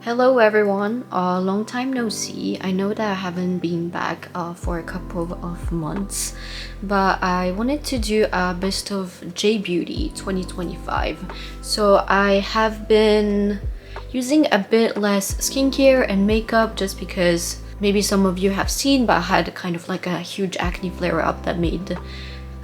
Hello everyone, long time no see. I know that I haven't been back for a couple of months, but I wanted to do a best of J Beauty 2025. So I have been using a bit less skincare and makeup just because maybe some of you have seen, but I had kind of like a huge acne flare up that made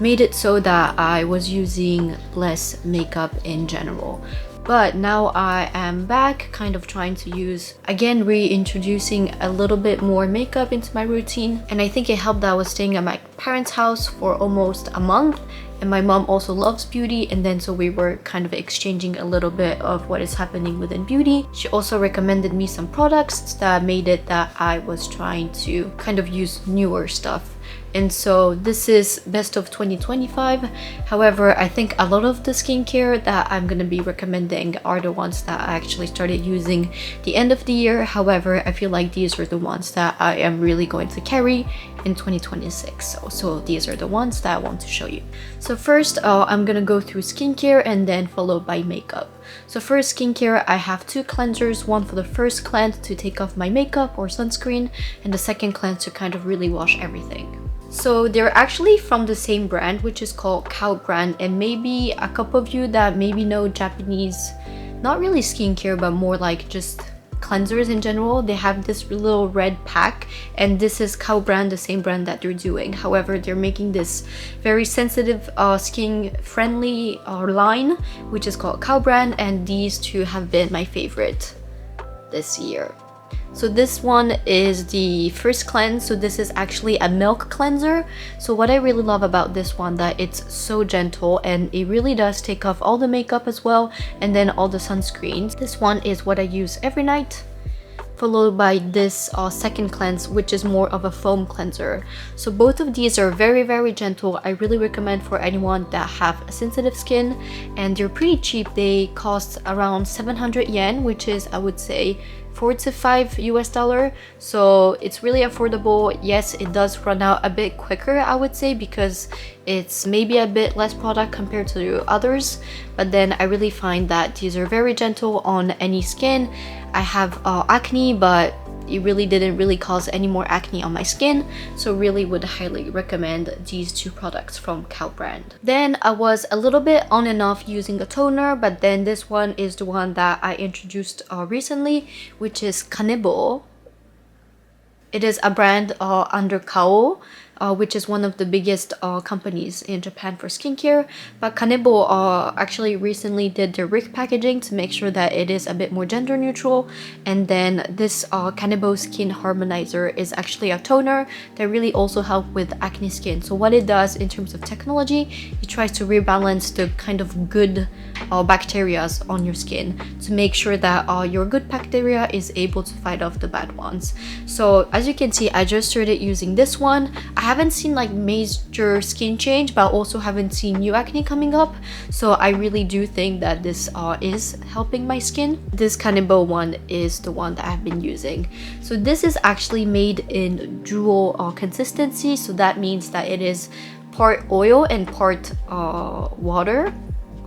it so that I was using less makeup in general. But now I am back, kind of trying to use, again, reintroducing a little bit more makeup into my routine. And I think it helped that I was staying at my parents' house for almost a month. And my mom also loves beauty, and then so we were kind of exchanging a little bit of what is happening within beauty. She also recommended me some products that made it that I was trying to kind of use newer stuff. And so this is best of 2025. However, I think a lot of the skincare that I'm going to be recommending are the ones that I actually started using the end of the year. However, I feel like these are the ones that I am really going to carry in 2026. So these are the ones that I want to show you. So first, I'm going to go through skincare and then followed by makeup. So first, skincare, I have two cleansers, one for the first cleanse to take off my makeup or sunscreen, and the second cleanse to kind of really wash everything. So they're actually from the same brand, which is called Curél brand, and maybe a couple of you that maybe know Japanese, not really skincare, but more like just cleansers in general, they have this little red pack, and this is Curél brand, the same brand that they're doing. However, they're making this very sensitive skin friendly line, which is called Curél brand, and these two have been my favorite this year. So this one is the first cleanse. So this is actually a milk cleanser. So what I really love about this one, that it's so gentle and it really does take off all the makeup as well, and then all the sunscreens. This one is what I use every night, followed by this second cleanse, which is more of a foam cleanser. So both of these are very gentle. I really recommend for anyone that have sensitive skin, and they're pretty cheap. They cost around 700 yen, which is, I would say, $4 to $5 US. So it's really affordable. Yes, it does run out a bit quicker, I would say, because it's maybe a bit less product compared to others, but then I really find that these are very gentle on any skin. I have acne, but it really didn't cause any more acne on my skin, so really would highly recommend these two products from Curél brand. Then I was a little bit on and off using a toner, but then this one is the one that I introduced recently, which is Kanebo. It is a brand under Kao, which is one of the biggest companies in Japan for skincare. But Kanebo actually recently did their packaging to make sure that it is a bit more gender neutral. And then this Kanebo Skin Harmonizer is actually a toner that really also helps with acne skin. So what it does in terms of technology, it tries to rebalance the kind of good bacteria on your skin to make sure that your good bacteria is able to fight off the bad ones. So as you can see, I just started using this one. I haven't seen like major skin change, but also haven't seen new acne coming up. So I really do think that this is helping my skin. This Kanebo one is the one that I've been using. So this is actually made in dual consistency. So that means that it is part oil and part water,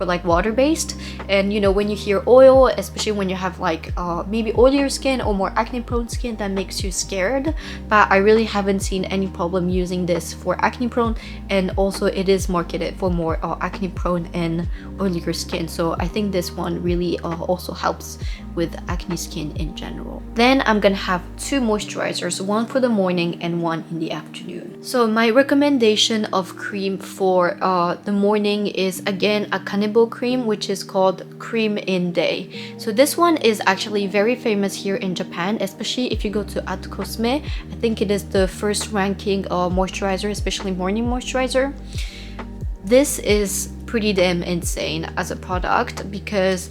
or like water-based. And you know, when you hear oil, especially when you have like maybe oilier skin or more acne-prone skin, that makes you scared. But I really haven't seen any problem using this for acne-prone, and also it is marketed for more acne-prone and oilier skin. So I think this one really also helps with acne skin in general. Then I'm gonna have two moisturizers, one for the morning and one in the afternoon. So my recommendation of cream for the morning is again a Kanebo cream, which is called Cream in Day. So this one is actually very famous here in Japan, especially if you go to At Cosme. I think it is the first ranking moisturizer, especially morning moisturizer. This is pretty damn insane as a product, because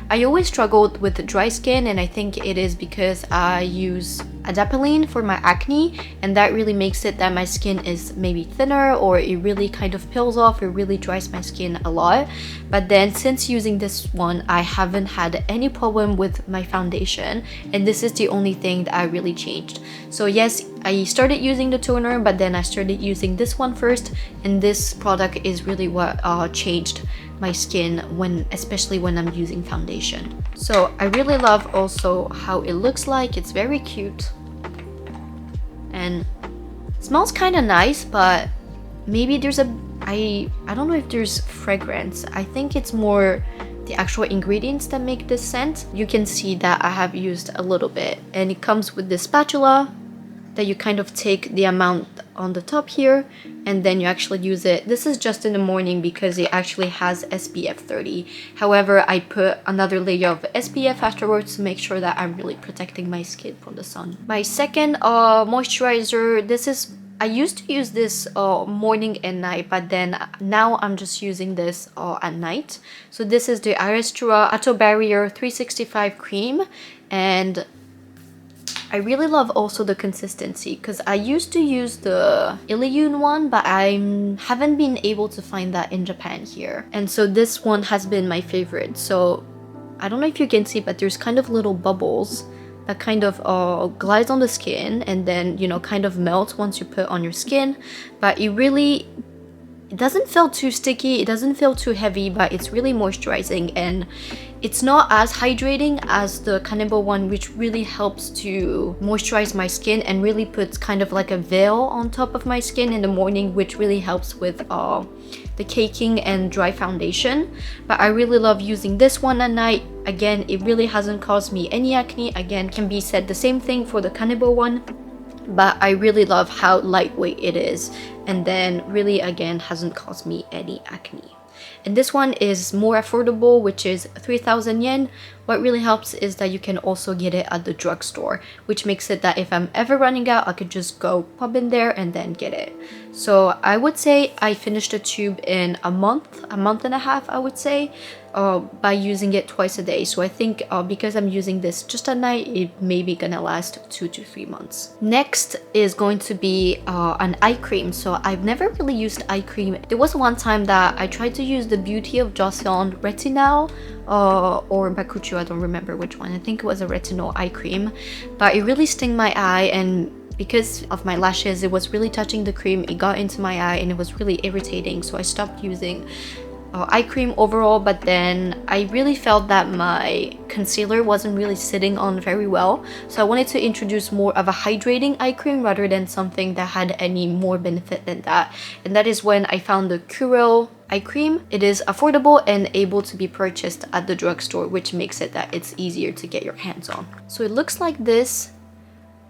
I always struggled with dry skin, and I think it is because I use adapalene for my acne, and that really makes it that my skin is maybe thinner, or it really kind of peels off, it really dries my skin a lot. But then since using this one, I haven't had any problem with my foundation, and this is the only thing that I really changed. So yes, I started using the toner, but then I started using this one first, and this product is really what changed my skin especially when I'm using foundation. So I really love also how it looks like. It's very cute and smells kind of nice, but maybe there's I don't know if there's fragrance. I think it's more the actual ingredients that make this scent. You can see that I have used a little bit, and it comes with this spatula that you kind of take the amount on the top here, and then you actually use it. This is just in the morning because it actually has SPF 30. However, I put another layer of SPF afterwards to make sure that I'm really protecting my skin from the sun. My second moisturizer, I used to use this morning and night, but then now I'm just using this at night. So this is the Arestura Auto Barrier 365 cream, and I really love also the consistency because I used to use the Ilion one, but I haven't been able to find that in Japan here. And so this one has been my favorite. So I don't know if you can see, but there's kind of little bubbles that kind of glides on the skin and then, you know, kind of melts once you put on your skin. But it doesn't feel too sticky, it doesn't feel too heavy, but it's really moisturizing, and it's not as hydrating as the Kanebo one, which really helps to moisturize my skin and really puts kind of like a veil on top of my skin in the morning, which really helps with the caking and dry foundation. But I really love using this one at night. Again, it really hasn't caused me any acne. Again, can be said the same thing for the Kanebo one, but I really love how lightweight it is, and then really again hasn't caused me any acne. And this one is more affordable, which is 3,000 yen. What really helps is that you can also get it at the drugstore, which makes it that if I'm ever running out, I could just go pop in there and then get it. So I would say I finished a tube in a month and a half, I would say, by using it twice a day. So I think because I'm using this just at night, it may be gonna last 2 to 3 months. Next is going to be an eye cream. So I've never really used eye cream. There was one time that I tried to use the Beauty of Joseon Retinol or Bakuchu, I don't remember which one. I think it was a retinol eye cream, but it really stung my eye, and because of my lashes, it was really touching the cream. It got into my eye and it was really irritating, so I stopped using eye cream overall. But then I really felt that my concealer wasn't really sitting on very well, so I wanted to introduce more of a hydrating eye cream rather than something that had any more benefit than that, and that is when I found the Curél eye cream. It is affordable and able to be purchased at the drugstore, which makes it that it's easier to get your hands on. So it looks like this.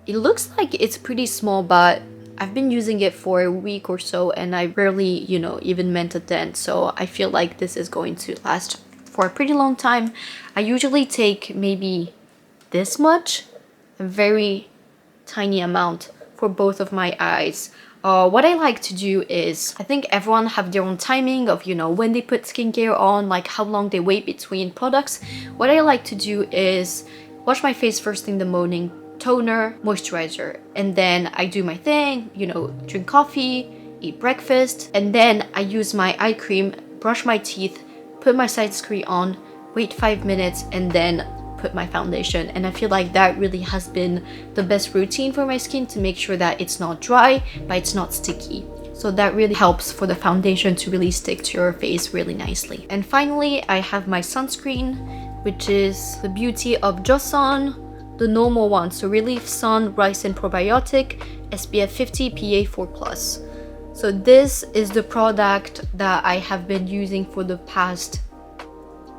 It looks like it's pretty small, but I've been using it for a week or so and I barely, you know, even meant a dent. So I feel like this is going to last for a pretty long time. I usually take maybe this much, a very tiny amount for both of my eyes. What I like to do is, I think everyone have their own timing of, you know, when they put skincare on, like how long they wait between products. What I like to do is wash my face first thing in the morning, toner, moisturizer, and then I do my thing, you know, drink coffee, eat breakfast, and then I use my eye cream, brush my teeth, put my sunscreen on, wait 5 minutes, and then put my foundation. And I feel like that really has been the best routine for my skin to make sure that it's not dry, but it's not sticky. So that really helps for the foundation to really stick to your face really nicely. And finally, I have my sunscreen, which is the Beauty of Joseon, the normal one, so Relief Sun Rice and Probiotic, SPF 50 PA4+. So this is the product that I have been using for the past,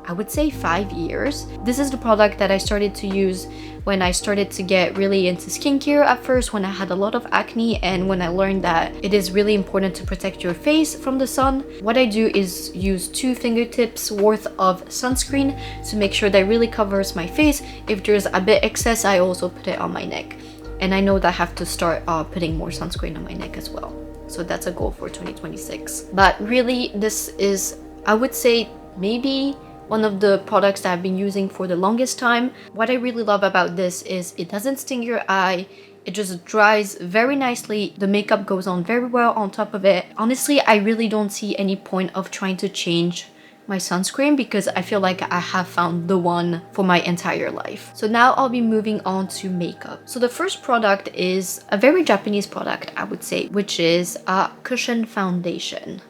I would say 5 years. This is the product that I started to use when I started to get really into skincare at first, when I had a lot of acne and when I learned that it is really important to protect your face from the sun. What I do is use 2 fingertips worth of sunscreen to make sure that really covers my face. If there's a bit excess, I also put it on my neck. And I know that I have to start putting more sunscreen on my neck as well. So that's a goal for 2026. But really, this is, I would say, maybe one of the products that I've been using for the longest time. What I really love about this is it doesn't sting your eye. It just dries very nicely. The makeup goes on very well on top of it. Honestly, I really don't see any point of trying to change my sunscreen because I feel like I have found the one for my entire life. So now I'll be moving on to makeup. So the first product is a very Japanese product, I would say, which is a cushion foundation.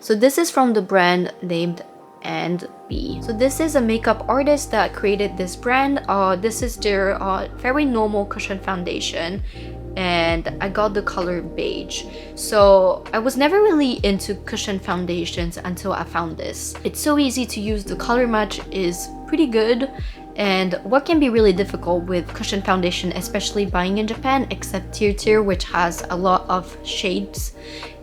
So this is from the brand named and B. So this is a makeup artist that created this brand. This is their very normal cushion foundation, and I got the color beige. So I was never really into cushion foundations until I found this. It's so easy to use, the color match is pretty good, and what can be really difficult with cushion foundation, especially buying in Japan, except Tier, which has a lot of shades,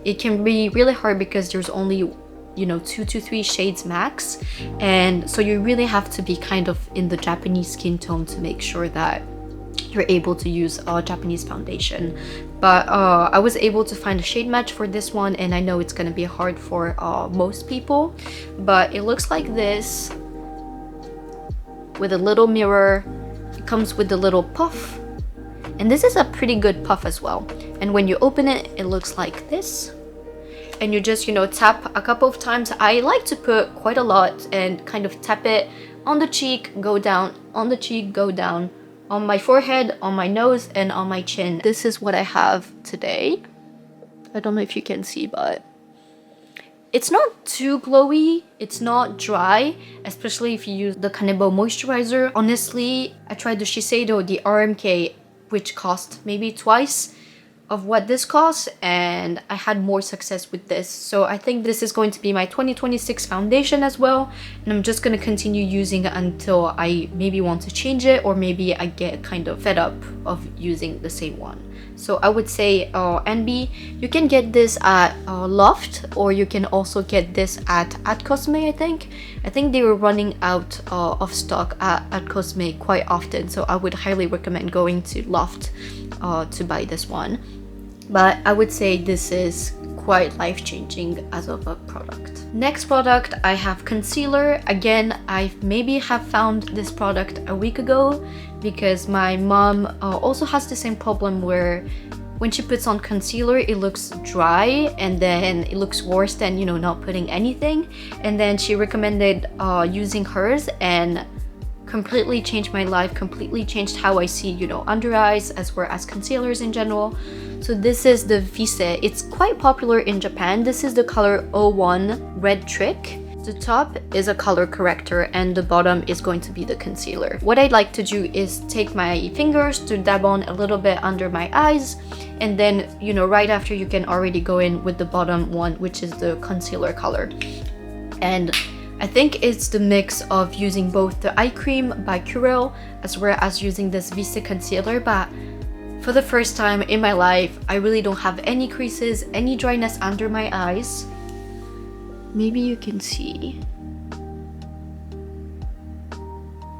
it can be really hard because there's only 2 to 3 shades max, and so you really have to be kind of in the Japanese skin tone to make sure that you're able to use a Japanese foundation. But I was able to find a shade match for this one, and I know it's gonna be hard for most people, but it looks like this with a little mirror. It comes with a little puff, and this is a pretty good puff as well. And when you open it, it looks like this. And you just, tap a couple of times. I like to put quite a lot and kind of tap it on the cheek, go down, on the cheek, go down, on my forehead, on my nose, and on my chin. This is what I have today. I don't know if you can see, but it's not too glowy, it's not dry, especially if you use the Kanebo moisturizer. Honestly, I tried the Shiseido, the RMK, which cost maybe twice of what this costs, and I had more success with this. So I think this is going to be my 2026 foundation as well, and I'm just going to continue using it until I maybe want to change it, or maybe I get kind of fed up of using the same one. So I would say NB, you can get this at Loft, or you can also get this at Cosme. I think they were running out of stock at Cosme quite often, so I would highly recommend going to Loft to buy this one. But I would say this is quite life-changing as of a product. Next product, I have concealer. Again, I maybe have found this product a week ago because my mom also has the same problem where when she puts on concealer, it looks dry, and then it looks worse than, not putting anything. And then she recommended using hers, and completely changed my life, completely changed how I see, under eyes as well as concealers in general. So this is the Vise. It's quite popular in Japan. This is the color 01 Red Trick. The top is a color corrector and the bottom is going to be the concealer. What I'd like to do is take my fingers to dab on a little bit under my eyes, and then, right after you can already go in with the bottom one, which is the concealer color. And I think it's the mix of using both the eye cream by Curél as well as using this Vise concealer, but for the first time in my life, I really don't have any creases, any dryness under my eyes. Maybe you can see.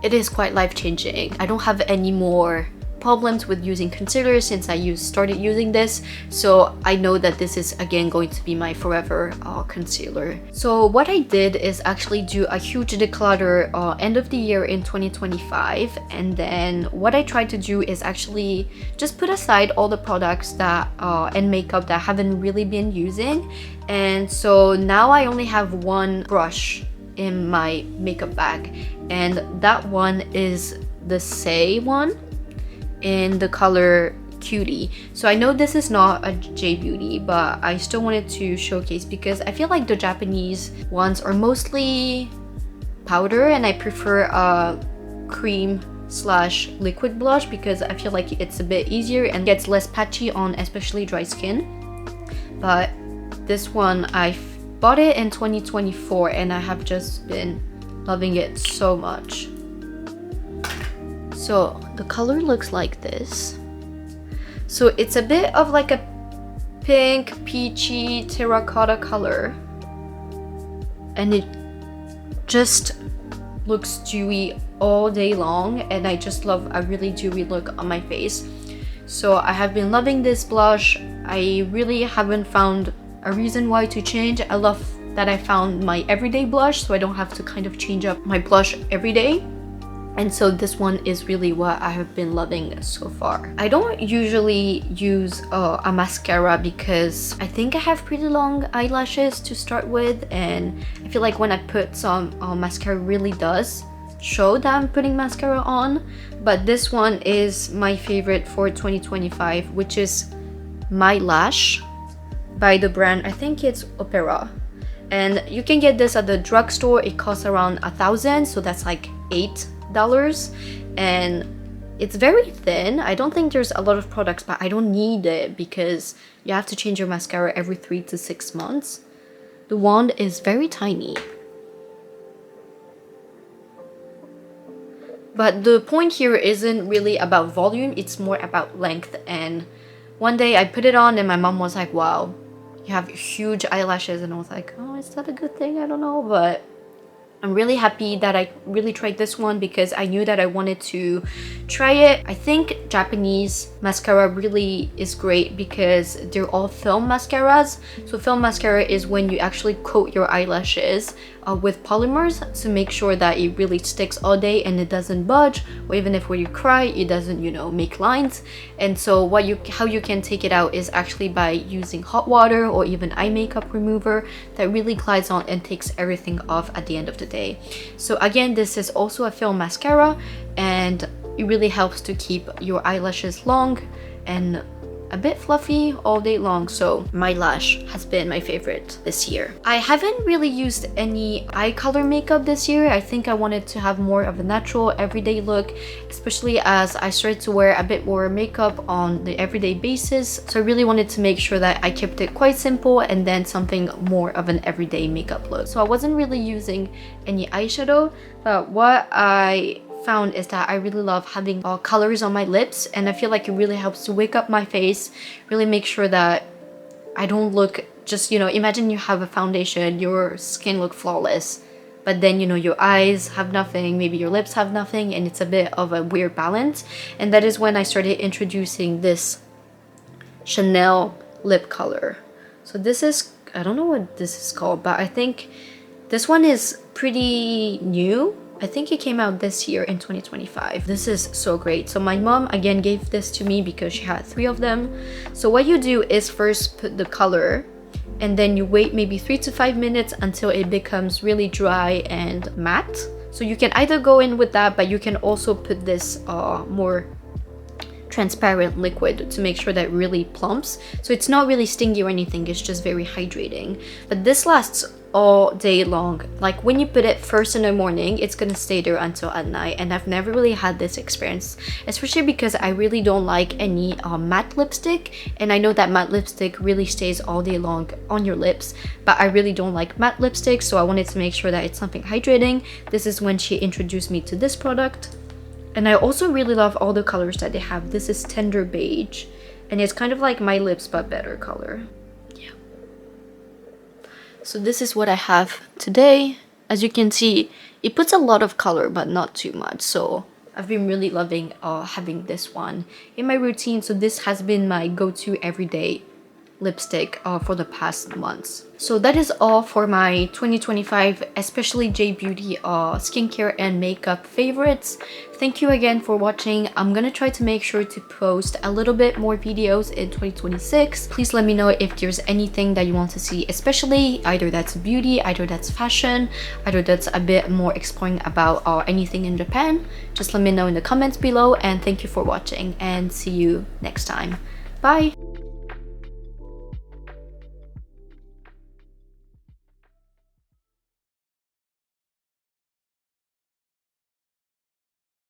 It is quite life-changing. I don't have any more problems with using concealer since I started using this, so I know that this is again going to be my forever concealer. So what I did is actually do a huge declutter end of the year in 2025, and then what I tried to do is actually just put aside all the products that and makeup that I haven't really been using. And so now I only have one brush in my makeup bag, and that one is the Say one in the color Cutie. So I know this is not a J Beauty, but I still wanted to showcase because I feel like the Japanese ones are mostly powder, and I prefer a cream slash liquid blush because I feel like it's a bit easier and gets less patchy on especially dry skin. But this one, I bought it in 2024 and I have just been loving it so much. So the color looks like this. So it's a bit of like a pink, peachy, terracotta color, and it just looks dewy all day long, and I just love a really dewy look on my face. So I have been loving this blush. I really haven't found a reason why to change. I love that I found my everyday blush, so I don't have to kind of change up my blush every day. And so this one is really what I have been loving so far. I don't usually use a mascara because I think I have pretty long eyelashes to start with, and I feel like when I put some mascara, it really does show that I'm putting mascara on. But this one is my favorite for 2025, which is My Lash by the brand, I think it's Opera. And you can get this at the drugstore. It costs around $1,000, so that's like $8. And it's very thin. I don't think there's a lot of products, but I don't need it because you have to change your mascara every 3 to 6 months. The wand is very tiny. But the point here isn't really about volume, it's more about length. And one day I put it on and my mom was like, wow, you have huge eyelashes. And I was like, oh, is that a good thing? I don't know. But I'm really happy that I really tried this one because I knew that I wanted to try it. I think Japanese mascara really is great because they're all film mascaras. So film mascara is when you actually coat your eyelashes with polymers to make sure that it really sticks all day and it doesn't budge, or even if when you cry it doesn't, you know, make lines. And so how you can take it out is actually by using hot water or even eye makeup remover that really glides on and takes everything off at the end of the day. So again, this is also a film mascara and it really helps to keep your eyelashes long and a bit fluffy all day long. So My Lash has been my favorite this year. I haven't really used any eye color makeup this year. I think I wanted to have more of a natural everyday look, especially as I started to wear a bit more makeup on the everyday basis. So I really wanted to make sure that I kept it quite simple and then something more of an everyday makeup look. So I wasn't really using any eyeshadow, but what I found is that I really love having colors on my lips, and I feel like it really helps to wake up my face, really make sure that I don't look just, you know, imagine you have a foundation, your skin look flawless, but then, you know, your eyes have nothing, maybe your lips have nothing, and it's a bit of a weird balance. And that is when I started introducing this Chanel lip color. So this is, I don't know what this is called, but I think this one is pretty new. I think it came out this year in 2025. This is so great. So my mom again gave this to me because she had 3 of them. So what you do is first put the color and then you wait maybe 3 to 5 minutes until it becomes really dry and matte. So you can either go in with that, but you can also put this more transparent liquid to make sure that it really plumps. So it's not really stingy or anything, it's just very hydrating. But this lasts all day long. Like when you put it first in the morning, it's gonna stay there until at night, and I've never really had this experience, especially because I really don't like any matte lipstick, and I know that matte lipstick really stays all day long on your lips, but I really don't like matte lipstick, so I wanted to make sure that it's something hydrating. This is when she introduced me to this product. And I also really love all the colors that they have. This is Tender Beige, and it's kind of like My Lips but better color. Yeah. So this is what I have today. As you can see, it puts a lot of color but not too much. So I've been really loving having this one in my routine. So this has been my go-to everyday lipstick for the past months. So that is all for my 2025, especially J Beauty skincare and makeup favorites. Thank you again for watching. I'm gonna try to make sure to post a little bit more videos in 2026. Please let me know if there's anything that you want to see, especially either that's beauty, either that's fashion, either that's a bit more exploring about anything in Japan. Just let me know in the comments below, and thank you for watching and see you next time. Bye!